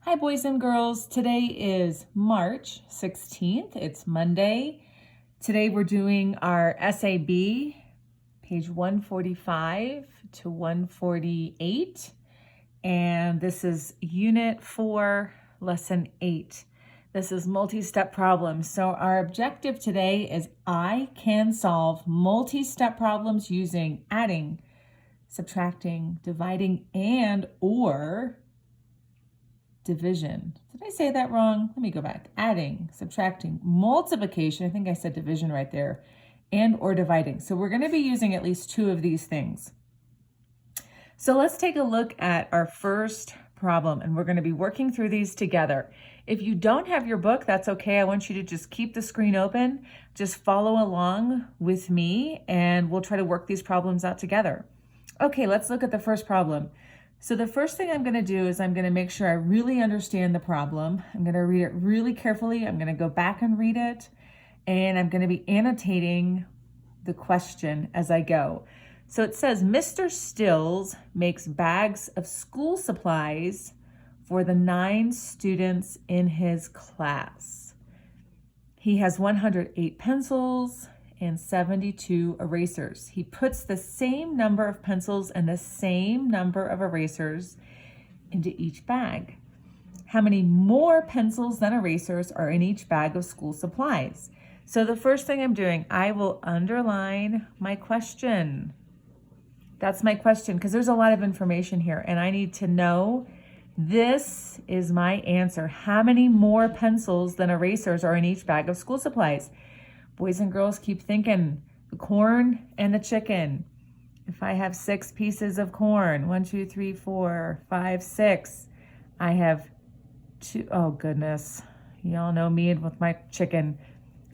Hi, boys and girls. Today is March 16th. It's Monday. Today we're doing our SAB, page 145 to 148. And this is Unit 4, Lesson 8. This is multi-step problems. So our objective today is I can solve multi-step problems using adding, subtracting, dividing, and or division. Did I say that wrong? Let me go back. Adding, subtracting, multiplication. I think I said division right there. And or dividing. So we're going to be using at least two of these things. So let's take a look at our first problem, and we're going to be working through these together. If you don't have your book, that's okay. I want you to just keep the screen open. Just follow along with me, and we'll try to work these problems out together. Okay, let's look at the first problem. So the first thing I'm going to do is I'm going to make sure I really understand the problem. I'm going to read it really carefully. I'm going to go back and read it, and I'm going to be annotating the question as I go. So it says, Mr. Stills makes bags of school supplies for the 9 students in his class. He has 108 pencils and 72 erasers. He puts the same number of pencils and the same number of erasers into each bag. How many more pencils than erasers are in each bag of school supplies? So the first thing I'm doing, I will underline my question. That's my question because there's a lot of information here and I need to know this is my answer. How many more pencils than erasers are in each bag of school supplies? Boys and girls, keep thinking. The corn and the chicken. If I have 6 pieces of corn, 1, 2, 3, 4, 5, 6. I have 2, oh goodness. Y'all know me with my chicken.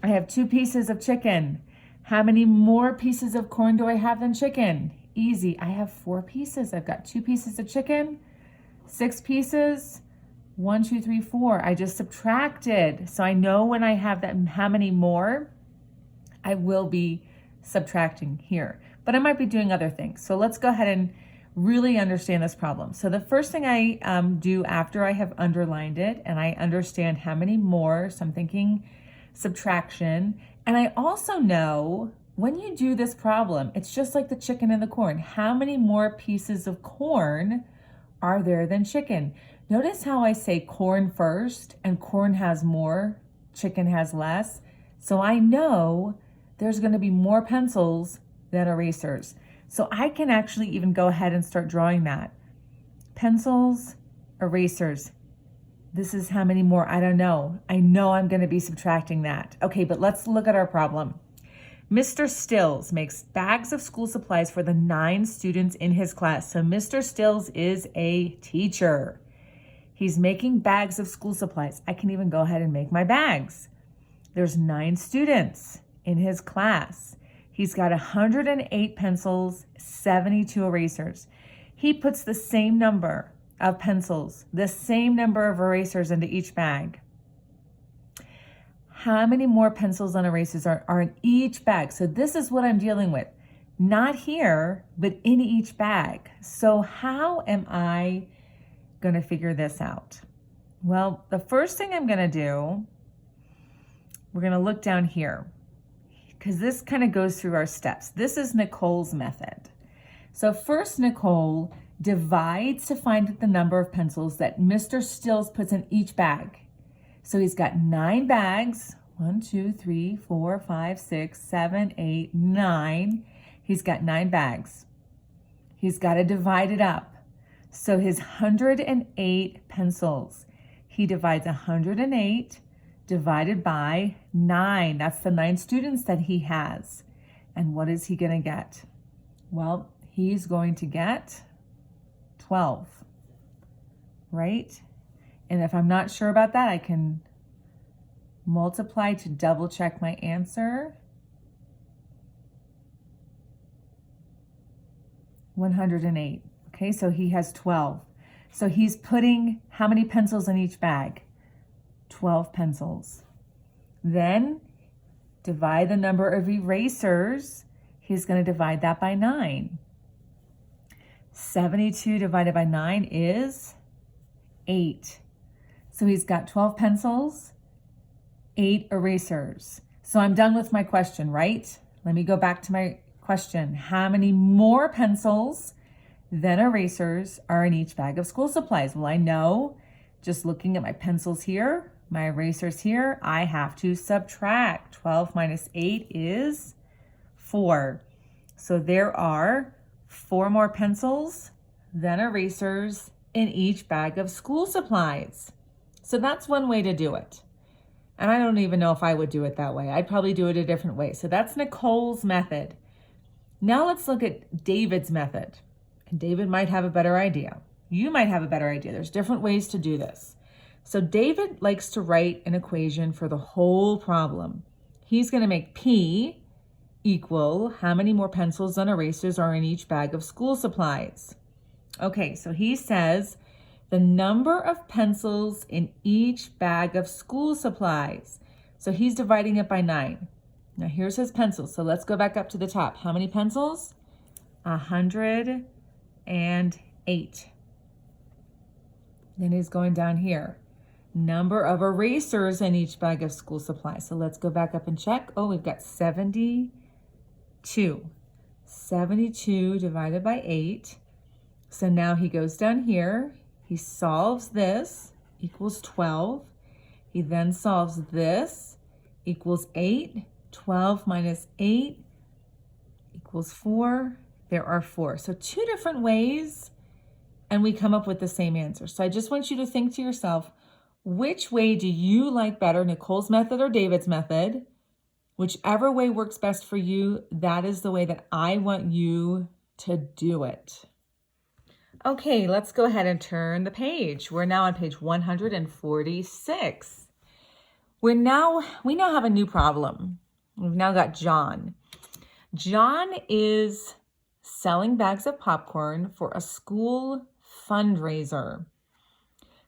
I have 2 pieces of chicken. How many more pieces of corn do I have than chicken? Easy, I have 4 pieces. I've got 2 pieces of chicken, 6 pieces, 1, 2, 3, 4. I just subtracted. So I know when I have that, how many more, I will be subtracting here, but I might be doing other things. So let's go ahead and really understand this problem. So the first thing I do after I have underlined it and I understand how many more, so I'm thinking subtraction. And I also know when you do this problem, it's just like the chicken and the corn. How many more pieces of corn are there than chicken? Notice how I say corn first and corn has more, chicken has less. So I know there's going to be more pencils than erasers. So I can actually even go ahead and start drawing that. Pencils, erasers. This is how many more, I don't know. I know I'm going to be subtracting that. Okay, but let's look at our problem. Mr. Stills makes bags of school supplies for the 9 students in his class. So Mr. Stills is a teacher. He's making bags of school supplies. I can even go ahead and make my bags. There's 9 students in his class. He's got 108 pencils, 72 erasers. He puts the same number of pencils, the same number of erasers into each bag. How many more pencils and erasers are in each bag? So this is what I'm dealing with. Not here, but in each bag. So how am I going to figure this out? Well, the first thing I'm going to do, we're going to look down here because this kind of goes through our steps. This is Nicole's method. So first, Nicole divides to find the number of pencils that Mr. Stills puts in each bag. So he's got 9 bags, 1, 2, 3, 4, 5, 6, 7, 8, 9. He's got 9 bags. He's got to divide it up. So his 108 pencils, he divides 108 divided by 9. That's the 9 students that he has. And what is he going to get? Well, he's going to get 12, right? And if I'm not sure about that, I can multiply to double check my answer. 108. Okay, so he has 12. So he's putting how many pencils in each bag? 12 pencils. Then divide the number of erasers. He's going to divide that by 9. 72 divided by 9 is 8. So he's got 12 pencils, 8 erasers. So I'm done with my question, right? Let me go back to my question. How many more pencils than erasers are in each bag of school supplies? Well, I know just looking at my pencils here, my erasers here, I have to subtract. 12 minus 8 is 4. So there are 4 more pencils than erasers in each bag of school supplies. So that's one way to do it. And I don't even know if I would do it that way. I'd probably do it a different way. So that's Nicole's method. Now let's look at David's method. And David might have a better idea. You might have a better idea. There's different ways to do this. So David likes to write an equation for the whole problem. He's going to make P equal how many more pencils than erasers are in each bag of school supplies. Okay, so he says the number of pencils in each bag of school supplies. So he's dividing it by 9. Now here's his pencils. So let's go back up to the top. How many pencils? 108. Then he's going down here. Number of erasers in each bag of school supplies. So let's go back up and check. Oh, we've got 72. 72 divided by 8. So now he goes down here. He solves this, equals 12. He then solves this, equals 8. 12 minus 8 equals 4. There are 4. So 2 different ways, and we come up with the same answer. So I just want you to think to yourself, which way do you like better, Nicole's method or David's method? Whichever way works best for you, that is the way that I want you to do it. Okay, let's go ahead and turn the page. We're now on page 146. We now have a new problem. We've now got John. John is selling bags of popcorn for a school fundraiser.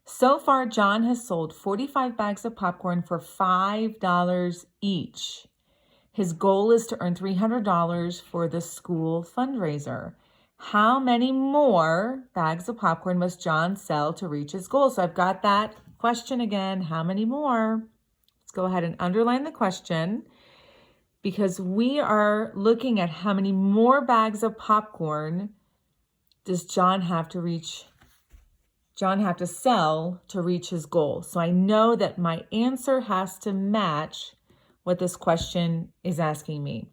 So far, John has sold 45 bags of popcorn for $5 each. His goal is to earn $300 for the school fundraiser. How many more bags of popcorn must John sell to reach his goal? So I've got that question again. How many more? Let's go ahead and underline the question because we are looking at how many more bags of popcorn does John have to sell to reach his goal. So I know that my answer has to match what this question is asking me.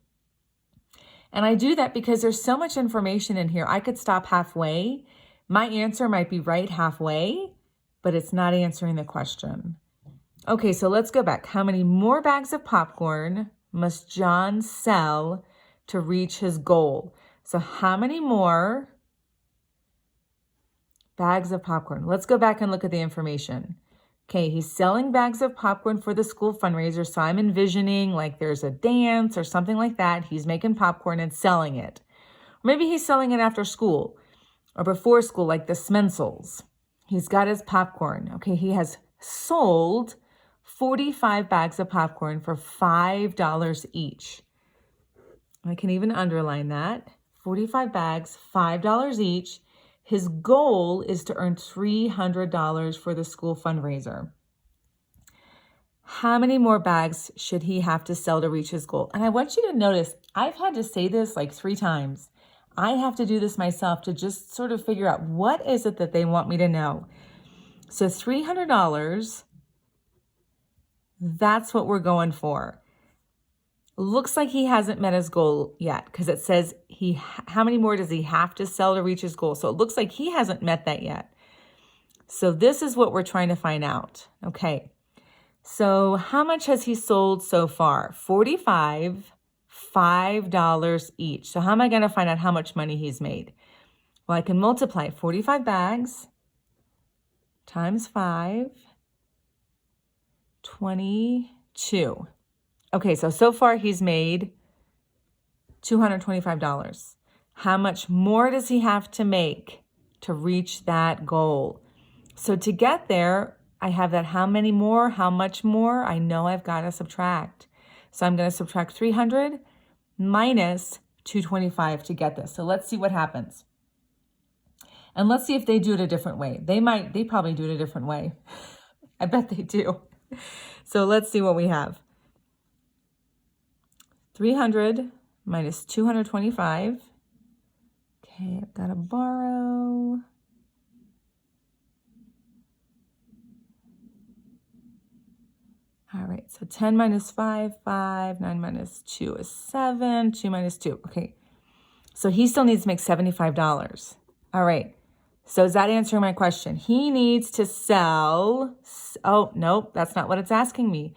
And I do that because there's so much information in here. I could stop halfway. My answer might be right halfway, but it's not answering the question. Okay, so let's go back. How many more bags of popcorn must John sell to reach his goal? So how many more bags of popcorn? Let's go back and look at the information. Okay, he's selling bags of popcorn for the school fundraiser. So I'm envisioning like there's a dance or something like that. He's making popcorn and selling it. Maybe he's selling it after school or before school, like the Smensels. He's got his popcorn. Okay, he has sold 45 bags of popcorn for $5 each. I can even underline that. 45 bags, $5 each. His goal is to earn $300 for the school fundraiser. How many more bags should he have to sell to reach his goal? And I want you to notice, I've had to say this like 3 times. I have to do this myself to just sort of figure out what is it that they want me to know. So $300, that's what we're going for. Looks like he hasn't met his goal yet because it says how many more does he have to sell to reach his goal? So it looks like he hasn't met that yet. So this is what we're trying to find out. Okay. So how much has he sold so far? 45, $5 each. So how am I going to find out how much money he's made? Well, I can multiply 45 bags times 5, 22. Okay, so far he's made $225. How much more does he have to make to reach that goal? So to get there, I have that how many more, how much more? I know I've got to subtract. So I'm going to subtract 300 minus 225 to get this. So let's see what happens. And let's see if they do it a different way. They probably do it a different way. I bet they do. So let's see what we have. 300 minus 225. Okay, I've got to borrow. All right, so 10 minus 5, 5, 9 minus 2 is 7, 2 minus 2. Okay, so he still needs to make $75. All right, so is that answering my question? He needs to sell, oh, nope, that's not what it's asking me.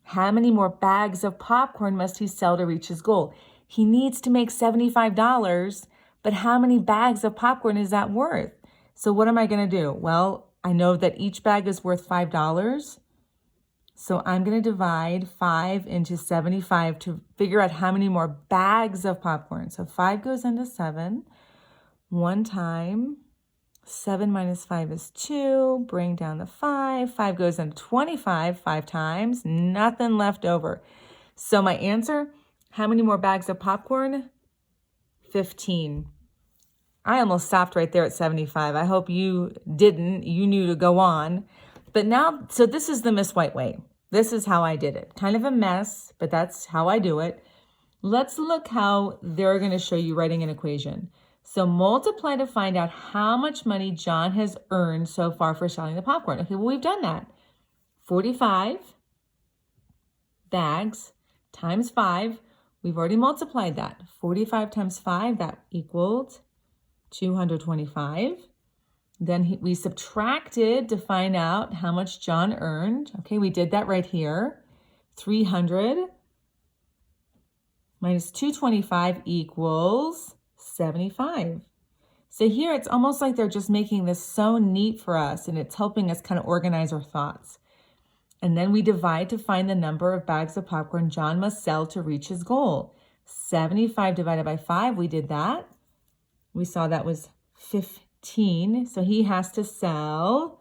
How many more bags of popcorn must he sell to reach his goal? He needs to make $75, but how many bags of popcorn is that worth? So what am I going to do? Well, I know that each bag is worth $5. So I'm going to divide 5 into 75 to figure out how many more bags of popcorn. So 5 goes into 7. 1 time. 7 minus 5 is 2. Bring down the 5. 5 goes into 25 5 times. Nothing left over. So my answer, how many more bags of popcorn? 15. I almost stopped right there at 75. I hope you didn't. You knew to go on. But now, so this is the Miss White way. This is how I did it. Kind of a mess, but that's how I do it. Let's look how they're going to show you writing an equation. So multiply to find out how much money John has earned so far for selling the popcorn. Okay, well, we've done that. 45 bags times 5. We've already multiplied that. 45 times 5, that equaled 225. Then we subtracted to find out how much John earned. Okay, we did that right here. 300 minus 225 equals 75. So here it's almost like they're just making this so neat for us, and it's helping us kind of organize our thoughts. And then we divide to find the number of bags of popcorn John must sell to reach his goal. 75 divided by 5, we did that. We saw that was 15. So he has to sell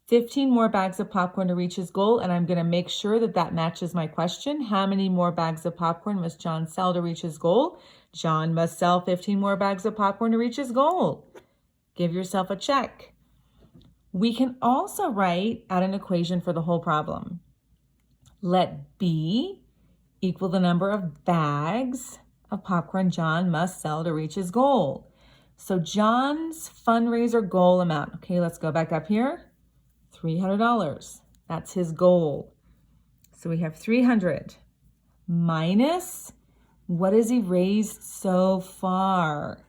15 more bags of popcorn to reach his goal. And I'm going to make sure that that matches my question. How many more bags of popcorn must John sell to reach his goal? John must sell 15 more bags of popcorn to reach his goal. Give yourself a check. We can also write out an equation for the whole problem. Let B equal the number of bags of popcorn John must sell to reach his goal. So John's fundraiser goal amount, okay, let's go back up here, $300. That's his goal. So we have 300 minus, what has he raised so far?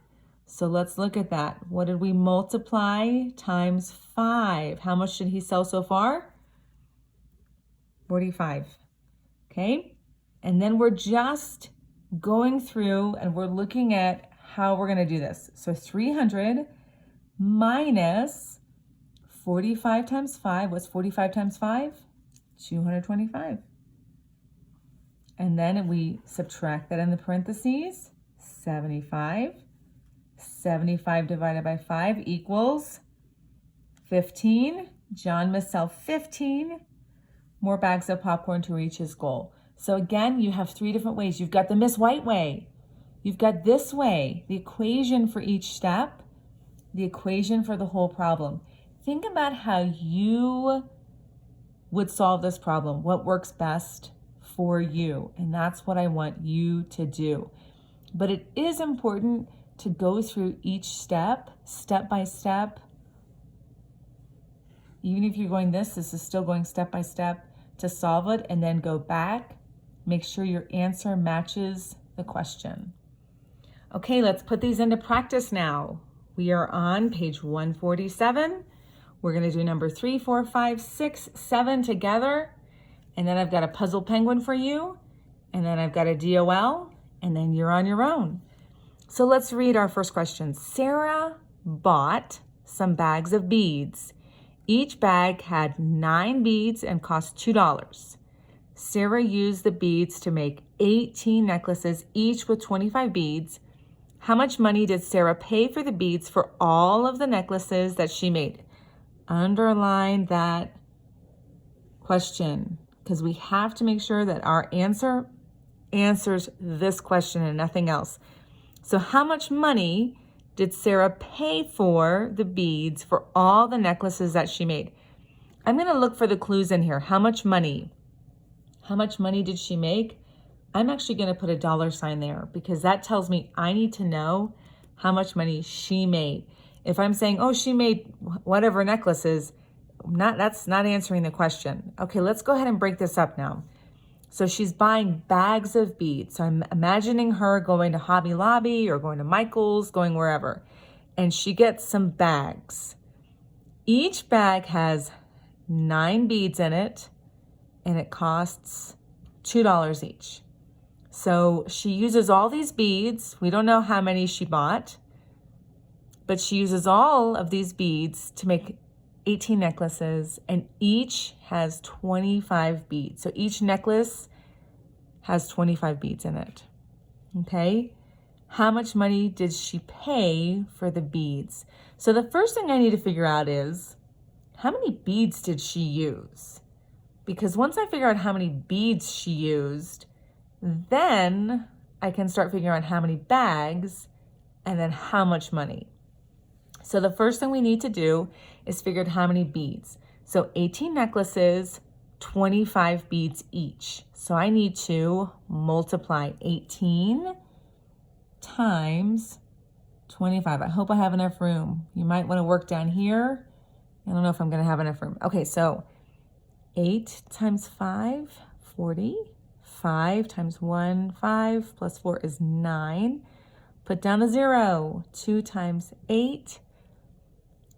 So let's look at that. What did we multiply times 5? How much did he sell so far? 45, okay? And then we're just going through and we're looking at how we're going to do this. So 300 minus 45 times 5. What's 45 times 5? 225. And then we subtract that in the parentheses. 75. 75 divided by 5 equals 15. John must sell 15 more bags of popcorn to reach his goal. So again, you have 3 different ways. You've got the Miss White way. You've got this way, the equation for each step, the equation for the whole problem. Think about how you would solve this problem, what works best for you. And that's what I want you to do. But it is important to go through each step, step by step. Even if you're going this is still going step by step to solve it, and then go back. Make sure your answer matches the question. Okay, let's put these into practice now. We are on page 147. We're going to do number 3, 4, 5, 6, 7 together. And then I've got a puzzle penguin for you. And then I've got a DOL. And then you're on your own. So let's read our first question. Sarah bought some bags of beads. Each bag had 9 beads and cost $2. Sarah used the beads to make 18 necklaces, each with 25 beads. How much money did Sarah pay for the beads for all of the necklaces that she made? Underline that question, because we have to make sure that our answer answers this question and nothing else. So how much money did Sarah pay for the beads for all the necklaces that she made? I'm going to look for the clues in here. How much money? How much money did she make? I'm actually going to put a $sign there because that tells me I need to know how much money she made. If I'm saying, oh, she made whatever necklaces, that's not answering the question. Okay, let's go ahead and break this up now. So she's buying bags of beads. So I'm imagining her going to Hobby Lobby or going to Michael's, going wherever. And she gets some bags. Each bag has 9 beads in it, and it costs $2 each. So she uses all these beads. We don't know how many she bought, but she uses all of these beads to make 18 necklaces, and each has 25 beads. So each necklace has 25 beads in it. Okay? How much money did she pay for the beads? So the first thing I need to figure out is, how many beads did she use? Because once I figure out how many beads she used, then I can start figuring out how many bags and then how much money. So the first thing we need to do is figure out how many beads. So 18 necklaces, 25 beads each. So I need to multiply 18 times 25. I hope I have enough room. You might want to work down here. I don't know if I'm going to have enough room. Okay, so 8 times 5, 40. 5 times 1, 5 plus 4 is 9. Put down a 0. 2 times 8,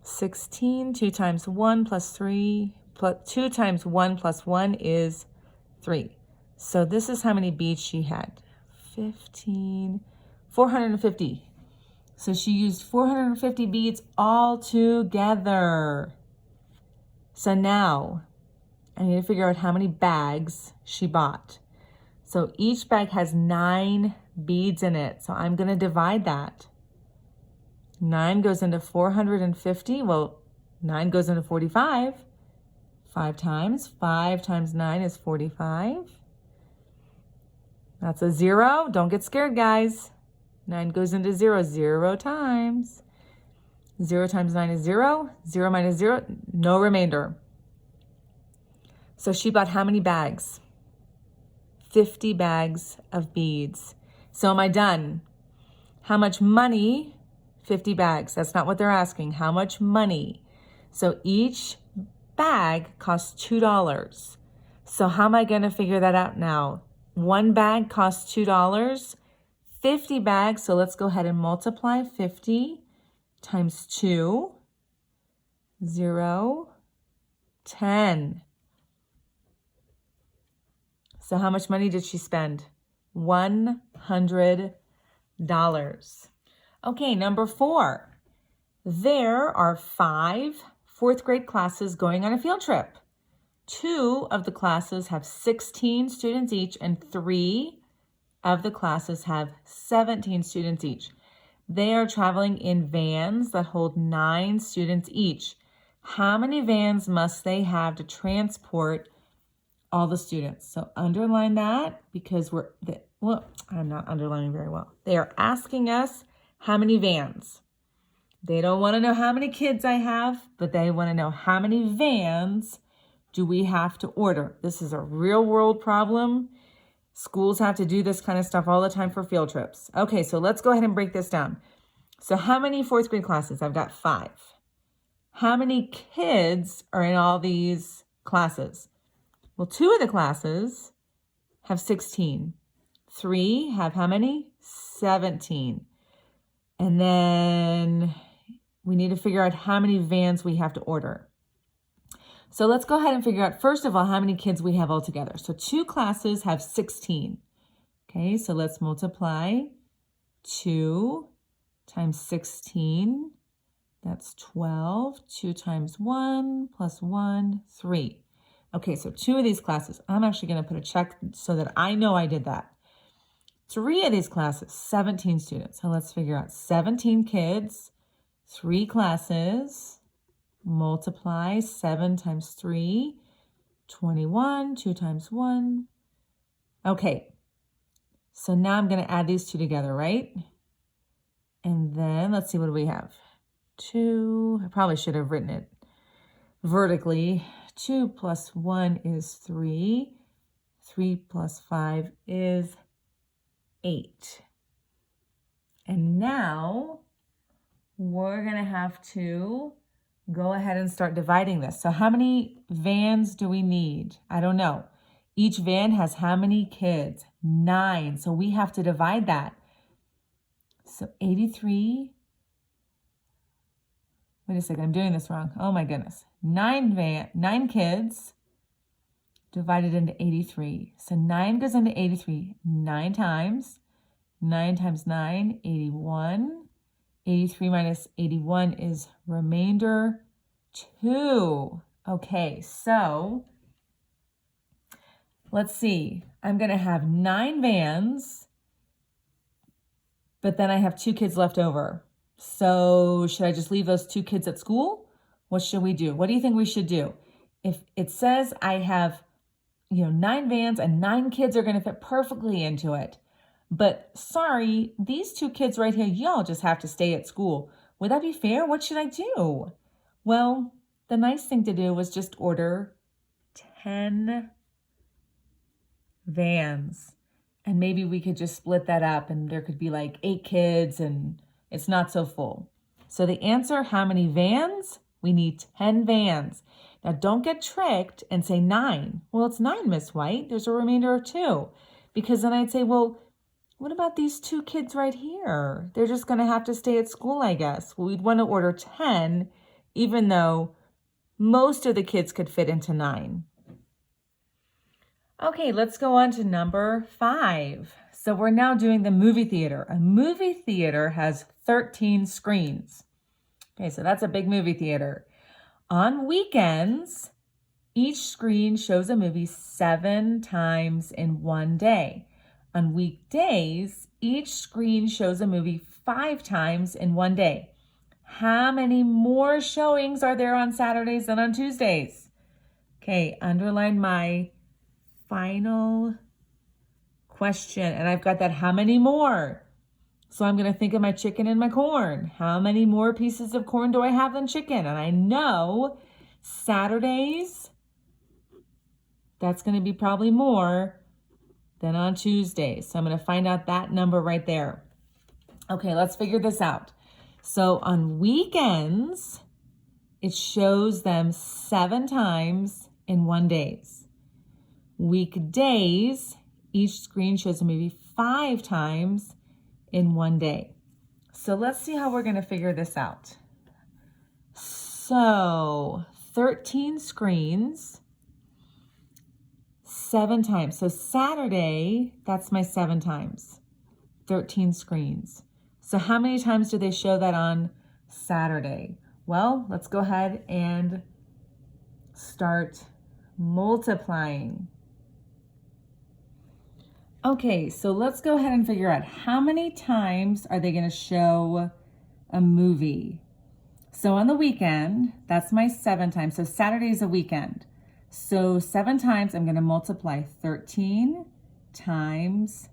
16. 2 times 1 plus 3, 2 times 1 plus 1 is 3. So this is how many beads she had. 450. So she used 450 beads all together. So now I need to figure out how many bags she bought. So each bag has 9 beads in it. So I'm going to divide that. 9 goes into 450. Well, 9 goes into 45. 5 times 9 is 45. That's a 0. Don't get scared, guys. 9 goes into 0 times. 0 times 9 is 0. 0 minus 0, no remainder. So she bought how many bags? 50 bags of beads. So am I done? How much money? 50 bags. That's not what they're asking. How much money? So each bag costs $2. So how am I going to figure that out now? One bag costs $2. 50 bags. So let's go ahead and multiply 50 times 2. 0, 10. So how much money did she spend? $100. Okay, number 4. There are 5 fourth grade classes going on a field trip. 2 of the classes have 16 students each, and 3 of the classes have 17 students each. They are traveling in vans that hold 9 students each. How many vans must they have to transport all the students? So underline that because I'm not underlining very well. They are asking us how many vans. They don't want to know how many kids I have, but they want to know how many vans do we have to order. This is a real world problem. Schools have to do this kind of stuff all the time for field trips. Okay, so let's go ahead and break this down. So how many fourth grade classes? I've got 5. How many kids are in all these classes? Well, 2 of the classes have 16. 3 have how many? 17. And then we need to figure out how many vans we have to order. So let's go ahead and figure out, first of all, how many kids we have all together. So 2 classes have 16. Okay, so let's multiply 2 times 16. That's 12. 2 times 1 plus 1, 3. Okay, so 2 of these classes, I'm actually going to put a check so that I know I did that. 3 of these classes, 17 students. So let's figure out 17 kids, 3 classes, multiply 7 times 3, 21, 2 times 1. Okay, so now I'm going to add these 2 together, right? And then let's see, what do we have? 2, I probably should have written it. vertically. 2 plus 1 is 3. 3 plus 5 is 8. And now we're going to have to go ahead and start dividing this. So how many vans do we need? I don't know. Each van has how many kids? 9. So we have to divide that. So 83. Wait a second, I'm doing this wrong. Oh my goodness. 9 kids divided into 83. So 9 goes into 83 9 times. 9 times 9, 81. 83 minus 81 is remainder 2. Okay, so let's see. I'm going to have 9 vans, but then I have 2 kids left over. So should I just leave those 2 kids at school? What should we do? What do you think we should do? If it says I have, 9 vans and 9 kids are going to fit perfectly into it, but sorry, these 2 kids right here, y'all just have to stay at school. Would that be fair? What should I do? Well, the nice thing to do was just order 10 vans. And maybe we could just split that up and there could be like 8 kids and it's not so full. So the answer, how many vans? We need 10 vans. Now don't get tricked and say 9. Well, it's 9, Miss White. There's a remainder of 2. Because then I'd say, well, what about these 2 kids right here? They're just going to have to stay at school, I guess. Well, we'd want to order 10, even though most of the kids could fit into 9. Okay, let's go on to number 5. So we're now doing the movie theater. A movie theater has 13 screens. Okay, so that's a big movie theater. On weekends, each screen shows a movie 7 times in one day. On weekdays, each screen shows a movie 5 times in one day. How many more showings are there on Saturdays than on Tuesdays? Okay, underline my final question. And I've got that, how many more? So I'm going to think of my chicken and my corn. How many more pieces of corn do I have than chicken? And I know Saturdays, that's going to be probably more than on Tuesdays. So I'm going to find out that number right there. Okay, let's figure this out. So on weekends, it shows them 7 times in one day. Weekdays, each screen shows a movie 5 times in one day. So let's see how we're going to figure this out. So 13 screens, 7 times. So Saturday, that's my 7 times, 13 screens. So how many times do they show that on Saturday? Well, let's go ahead and start multiplying. Okay, so let's go ahead and figure out how many times are they going to show a movie. So on the weekend, that's my 7 times. So Saturday is a weekend. So 7 times, I'm going to multiply 13 times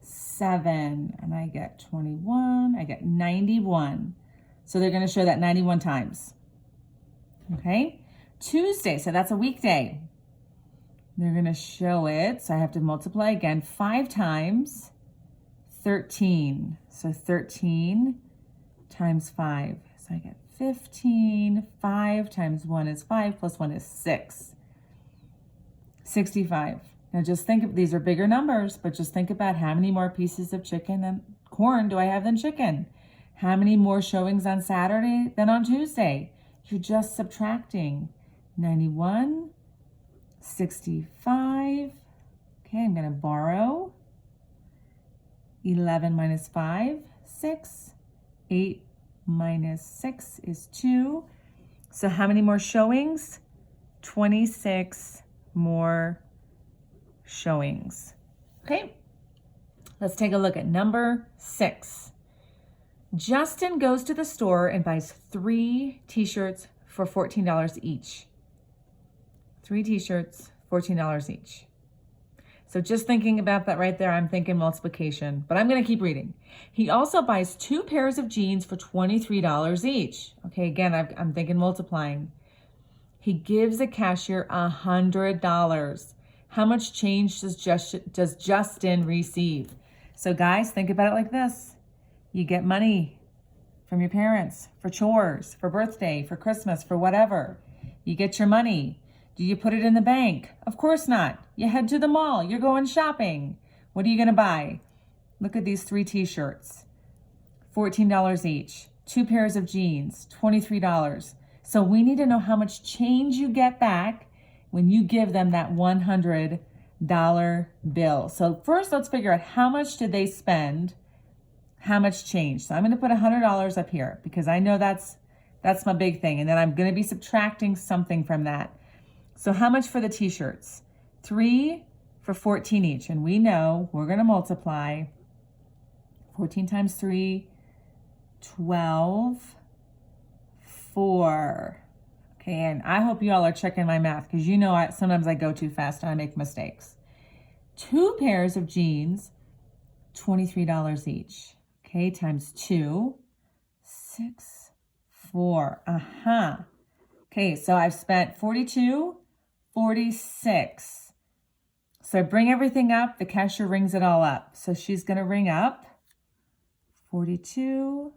7. And I get 21. I get 91. So they're going to show that 91 times. Okay. Tuesday, so that's a weekday. They're going to show it. So I have to multiply again 5 times 13. So 13 times 5. So I get 15. 5 times 1 is 5 plus 1 is 6. 65. Now just think of, these are bigger numbers, but just think about how many more pieces of chicken and corn do I have than chicken? How many more showings on Saturday than on Tuesday? You're just subtracting. 91, 65. Okay, I'm going to borrow. 11 minus 5, 6. 8 minus 6 is 2. So how many more showings? 26 more showings. Okay, let's take a look at number 6. Justin goes to the store and buys 3 t-shirts for $14 each. 3 t-shirts, $14 each. So just thinking about that right there, I'm thinking multiplication, but I'm going to keep reading. He also buys 2 pairs of jeans for $23 each. Okay, again, I'm thinking multiplying. He gives the cashier $100. How much change does Justin receive? So guys, think about it like this. You get money from your parents for chores, for birthday, for Christmas, for whatever. You get your money. Do you put it in the bank? Of course not. You head to the mall. You're going shopping. What are you going to buy? Look at these 3 t-shirts. $14 each. 2 pairs of jeans. $23. So we need to know how much change you get back when you give them that $100 bill. So first, let's figure out how much did they spend, how much change. So I'm going to put $100 up here because I know that's my big thing. And then I'm going to be subtracting something from that. So how much for the t-shirts? 3 for 14 each. And we know we're going to multiply 14 times 3, 12, 4. Okay, and I hope you all are checking my math because you know sometimes I go too fast and I make mistakes. 2 pairs of jeans, $23 each. Okay, times 2, 6, 4. Okay, so I've spent 42, 46. So I bring everything up. The cashier rings it all up. So she's going to ring up 42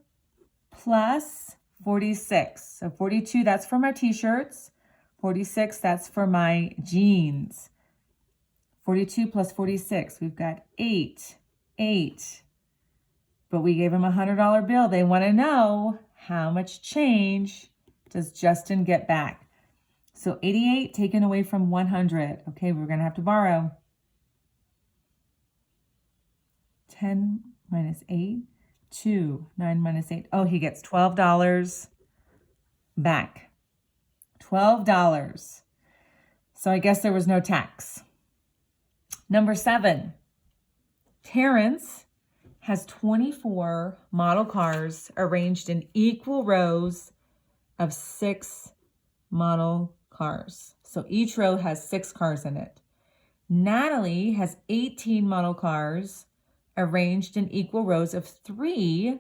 plus 46. So 42, that's for my t-shirts. 46, that's for my jeans. 42 plus 46, we've got 8. But we gave them a $100 bill. They want to know how much change does Justin get back. So 88 taken away from 100. Okay, we're going to have to borrow. 10 minus 8. 2, 9 minus 8. Oh, he gets $12 back. $12. So I guess there was no tax. Number 7, Terrence has 24 model cars arranged in equal rows of 6 model cars. So each row has 6 cars in it. Natalie has 18 model cars arranged in equal rows of 3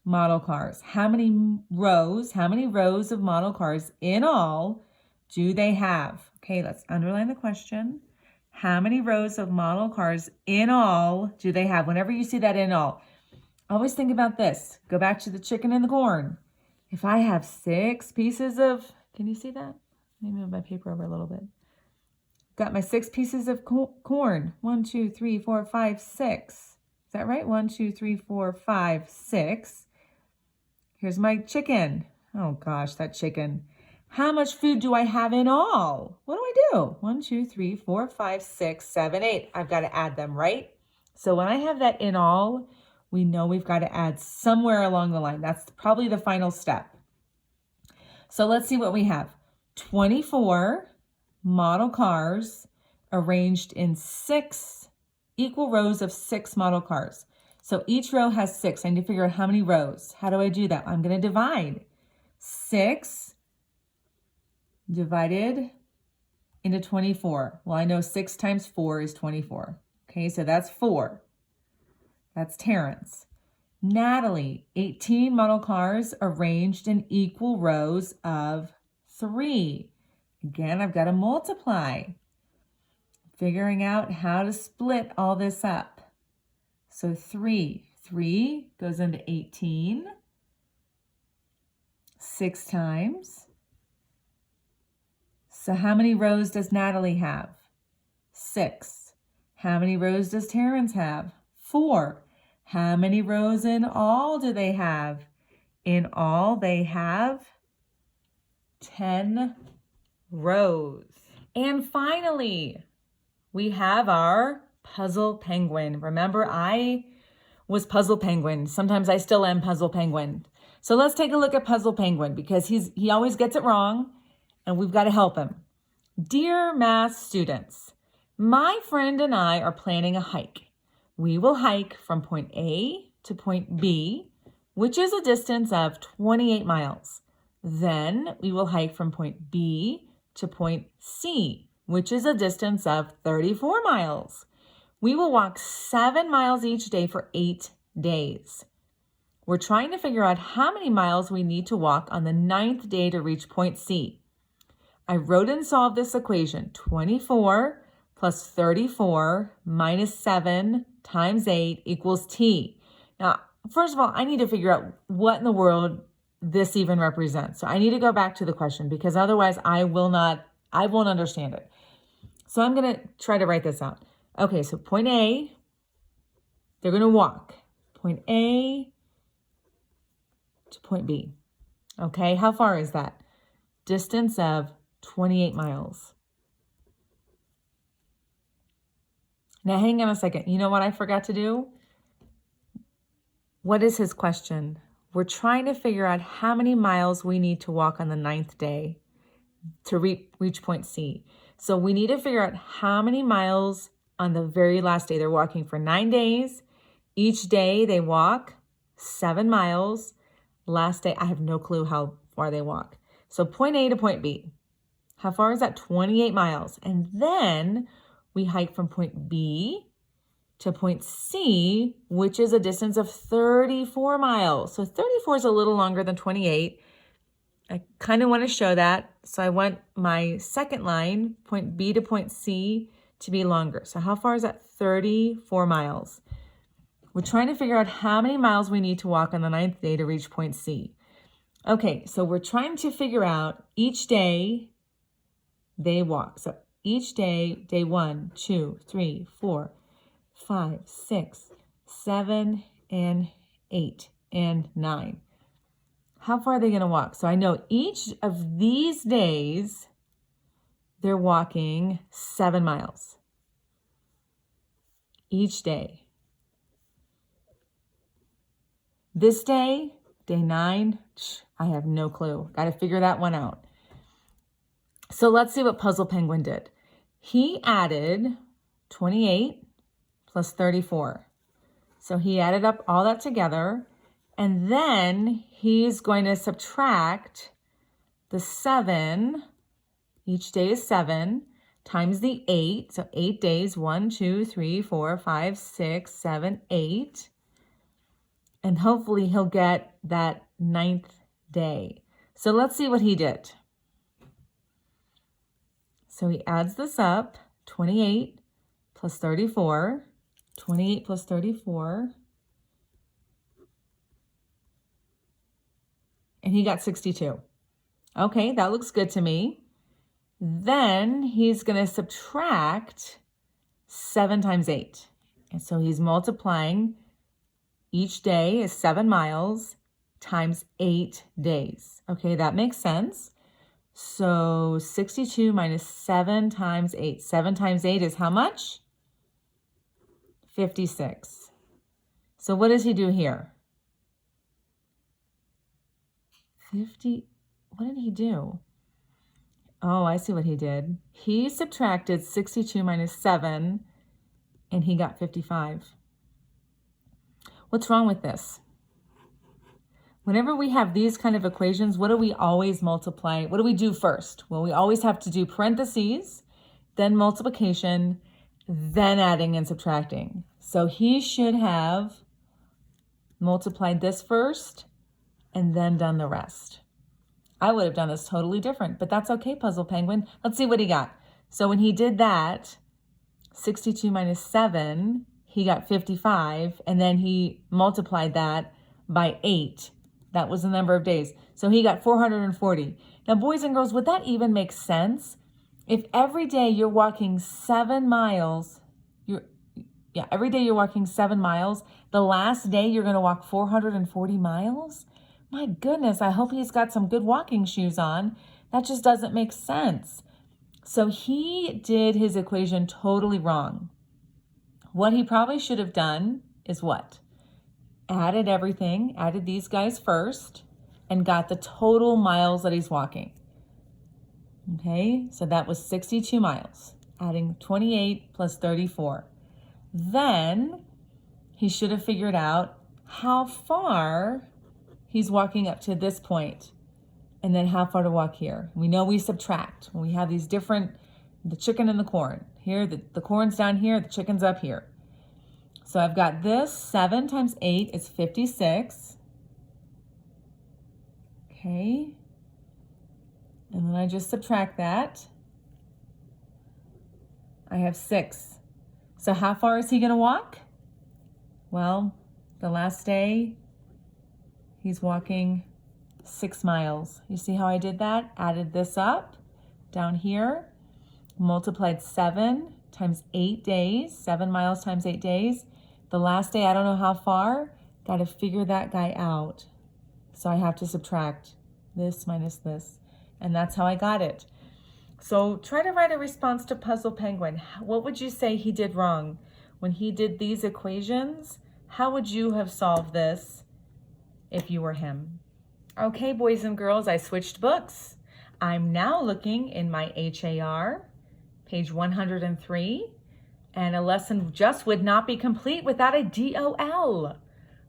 model cars. How many rows of model cars in all do they have? Okay, let's underline the question. How many rows of model cars in all do they have? Whenever you see that in all, always think about this. Go back to the chicken and the corn. If I have 6 pieces of, can you see that? Let me move my paper over a little bit. Got my 6 pieces of corn. 1, 2, 3, 4, 5, 6. Is that right? 1, 2, 3, 4, 5, 6. Here's my chicken. Oh gosh, that chicken. How much food do I have in all? What do I do? 1, 2, 3, 4, 5, 6, 7, 8. I've got to add them, right? So when I have that in all, we know we've got to add somewhere along the line. That's probably the final step. So let's see what we have. 24 model cars arranged in 6 equal rows of 6 model cars. So each row has 6. I need to figure out how many rows. How do I do that? I'm going to divide. 6 divided into 24. Well, I know 6 times 4 is 24. Okay, so that's 4. That's Terrence. Natalie, 18 model cars arranged in equal rows of 3. Again, I've got to multiply. Figuring out how to split all this up. So 3 goes into 18 6 times. So how many rows does Natalie have? 6. How many rows does Terrence have? 4. How many rows in all do they have? In all, they have 10 rows. And finally, we have our puzzle penguin. Remember, I was puzzle penguin. Sometimes I still am puzzle penguin. So let's take a look at puzzle penguin because he always gets it wrong and we've got to help him. Dear math students, my friend and I are planning a hike. We will hike from point A to point B, which is a distance of 28 miles. Then we will hike from point B to point C, which is a distance of 34 miles. We will walk 7 miles each day for 8 days. We're trying to figure out how many miles we need to walk on the 9th day to reach point C. I wrote and solved this equation. 24 plus 34 minus 7 times 8 equals t. Now, first of all, I need to figure out what in the world this even represents. So I need to go back to the question because otherwise I won't understand it. So I'm going to try to write this out. Okay, so point A, they're going to walk. Point A to point B. Okay, how far is that? Distance of 28 miles. Now hang on a second. You know what I forgot to do? What is his question? We're trying to figure out how many miles we need to walk on the 9th day to reach point C. So we need to figure out how many miles on the very last day. They're walking for 9 days. Each day they walk 7 miles. Last day, I have no clue how far they walk. So point A to point B. How far is that? 28 miles. And then we hike from point B to point C, which is a distance of 34 miles. So 34 is a little longer than 28. I kind of want to show that. So I want my second line, point B to point C, to be longer. So how far is that? 34 miles. We're trying to figure out how many miles we need to walk on the 9th day to reach point C. Okay, so we're trying to figure out each day they walk. So each day, day 1, 2, 3, 4, 5, 6, 7, and 8, and 9. How far are they going to walk? So I know each of these days, they're walking 7 miles. Each day. This day, day 9, I have no clue. Got to figure that one out. So let's see what Puzzle Penguin did. He added 28 plus 34. So he added up all that together, and then he's going to subtract the 7, each day is 7, times the 8, so 8 days, 1, 2, 3, 4, 5, 6, 7, 8. And hopefully he'll get that 9th day. So let's see what he did. So he adds this up, 28 plus 34, 28 plus 34, and he got 62. Okay, that looks good to me. Then he's going to subtract 7 times 8. And so he's multiplying. Each day is 7 miles times 8 days. Okay, that makes sense. So 62 minus 7 times 8. 7 times 8 is how much? 56. So what does he do here? 50. What did he do? Oh, I see what he did. He subtracted 62 minus 7, and he got 55. What's wrong with this? Whenever we have these kind of equations, what do we always multiply? What do we do first? Well, we always have to do parentheses, then multiplication, then adding and subtracting. So he should have multiplied this first and then done the rest. I would have done this totally different, but that's okay, Puzzle Penguin. Let's see what he got. So when he did that, 62 minus 7, he got 55, and then he multiplied that by 8. That was the number of days. So he got 440. Now, boys and girls, would that even make sense? If every day you're walking 7 miles, every day you're walking 7 miles, the last day you're going to walk 440 miles? My goodness, I hope he's got some good walking shoes on. That just doesn't make sense. So he did his equation totally wrong. What he probably should have done is what? Added everything, added these guys first, and got the total miles that he's walking. Okay, so that was 62 miles, adding 28 plus 34. Then he should have figured out how far he's walking up to this point, and then how far to walk here. We know we subtract when we have these different, the chicken and the corn. Here, the corn's down here, the chicken's up here. So I've got this, 7 times 8 is 56. Okay. And then I just subtract that. I have 6. So how far is he going to walk? Well, the last day, he's walking 6 miles. You see how I did that? Added this up down here, multiplied 7 times 8 days, 7 miles times 8 days. The last day, I don't know how far, got to figure that guy out. So I have to subtract this minus this, and that's how I got it. So try to write a response to Puzzle Penguin. What would you say he did wrong? When he did these equations, how would you have solved this if you were him? Okay, boys and girls, I switched books. I'm now looking in my HAR, page 103, and a lesson just would not be complete without a DOL.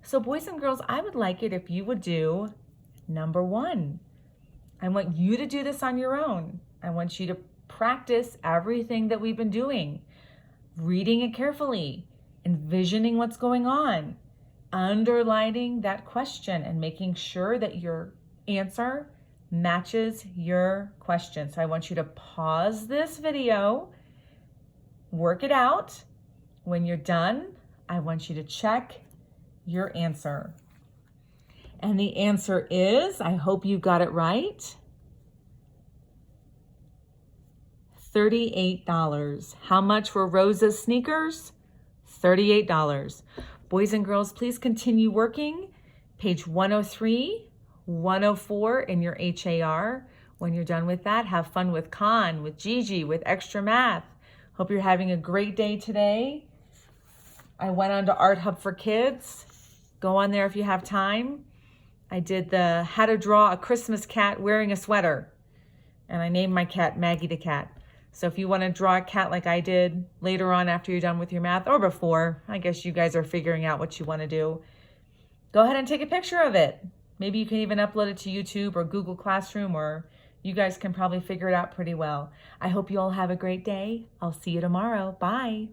So boys and girls, I would like it if you would do number 1. I want you to do this on your own. I want you to practice everything that we've been doing, reading it carefully, envisioning what's going on, underlining that question, and making sure that your answer matches your question. So I want you to pause this video, work it out. When you're done, I want you to check your answer. And the answer is, I hope you got it right, $38. How much were Rosa's sneakers? $38. Boys and girls, please continue working. Page 103, 104 in your HAR. When you're done with that, have fun with Khan, with Gigi, with extra math. Hope you're having a great day today. I went on to Art Hub for Kids. Go on there if you have time. I did the how to draw a Christmas cat wearing a sweater. And I named my cat Maggie the Cat. So if you want to draw a cat like I did later on after you're done with your math, or before, I guess you guys are figuring out what you want to do, go ahead and take a picture of it. Maybe you can even upload it to YouTube or Google Classroom, or you guys can probably figure it out pretty well. I hope you all have a great day. I'll see you tomorrow. Bye.